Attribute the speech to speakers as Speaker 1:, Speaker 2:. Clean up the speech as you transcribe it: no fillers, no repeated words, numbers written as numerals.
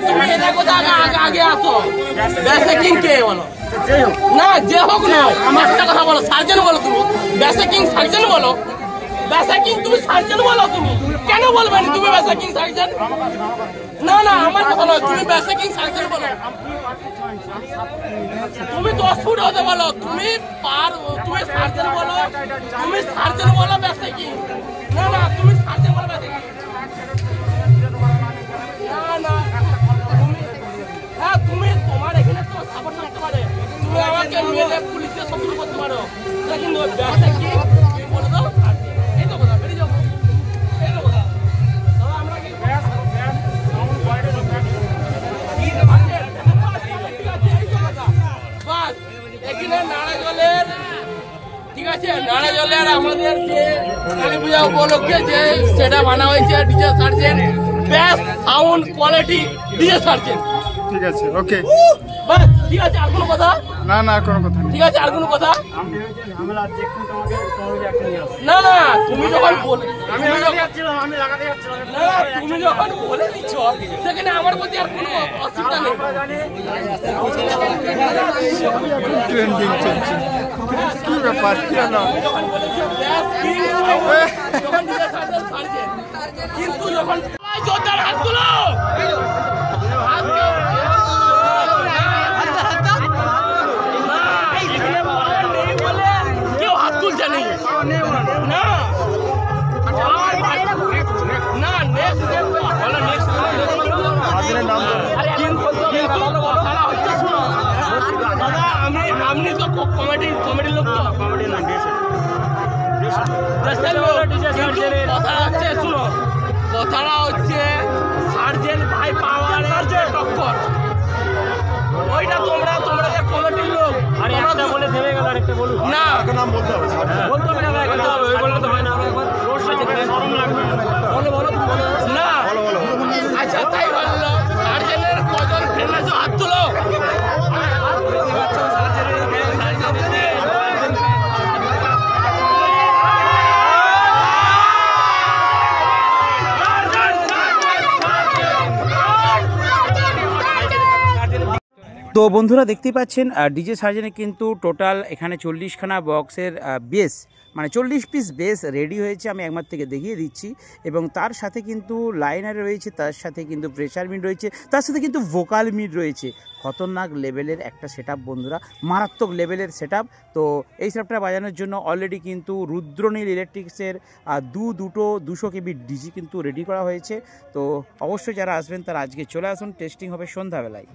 Speaker 1: তুমি এটা কথা আগে আসো বেসিকিং কে বলো না যে হোক না আমার একটা কথা বলো সার্জন বলো তুমি বেসিকিং সার্জন বলো বেসিকিং তুমি সার্জন বলো তুমি কেন বলবে না তুমি বেসিকিং সার্জন না না আমার কথা নয় তুমি বেসিকিং সার্জন বলো তুমি 10 ফুট হতে বলো তুমি সার্জন বলো বেসিকিং না না তুমি সার্জন বলো বেসিকিং না হ্যাঁ তুমি তোমার এখানে তো সাপোর্ট করতে পারে তুমি আমাকে মেলে পুলিশকে সতর্ক করতে পারো কিন্তু বেসিকিং কি বলে দাও এই তো কথা বেরিয়ে যাবো এই তো কথা আমরা কি বাস এখানে নারাজলের ঠিক আছে নারাজলের আমাদের যে কালী পূজা উপলক্ষে যে সেটা বানা হয়েছে DJ sergeant best sound quality DJ sergeant
Speaker 2: ঠিক আছে ওকে
Speaker 1: বাস ঠিক আছে আর কোনো কথা
Speaker 2: না না কোনো কথা নেই
Speaker 1: ঠিক আছে আর কোনো কথা না না তুমি যখন বলে তুমি যখন বলে দিচ্ছ সেখানে আমার প্রতি আর কোনো অসুবিধা নেই
Speaker 2: ট্রেন্ডিং চলছে কি ব্যাপার কি হলো
Speaker 1: কিন্তু যখন জোরদার হাত তুলো কেউ হাত তুলছে নেই না আপনি তো কমেডি লোক তো কথা হচ্ছে শুনো কথাটা হচ্ছে সার্জেন্ট ভাই পাওয়ারের টক্কর ওইটা তোমরা যে কমিটির লোক আরে একটা বলে থেমে গেল আরেকটা বলুন না নাম বলতে হবে বলতে হবে না ওই বললে তো হয় না আমরা একবার রোড সাইডে শরম লাগবে বলো তুমি বলো না বলো আচ্ছা তাই বললো সার্জেন্টের কজন ফ্রেন্ড আছে হাত তুলো
Speaker 3: তো বন্ধুরা দেখতেই পাচ্ছেন ডিজে সার্জেনে কিন্তু টোটাল এখানে 40খানা বক্সের বেস মানে 40 পিস বেস রেডি হয়েছে আমি একমাত্র থেকে দেখিয়ে দিচ্ছি এবং তার সাথে কিন্তু লাইনার রয়েছে তার সাথে কিন্তু প্রেশার মিড রয়েছে তার সাথে কিন্তু ভোকাল মিড রয়েছে খতরনাক লেভেলের একটা সেটআপ বন্ধুরা মারাত্মক লেভেলের সেটআপ তো এই সেটআপটা বাজানোর জন্য অলরেডি কিন্তু রুদ্রনীল ইলেকট্রিক্সের দুটো 200 কেবি ডিজি কিন্তু রেডি করা হয়েছে তো অবশ্যই যারা আসবেন তারা আজকে চলে আসুন টেস্টিং হবে সন্ধ্যাবেলায়।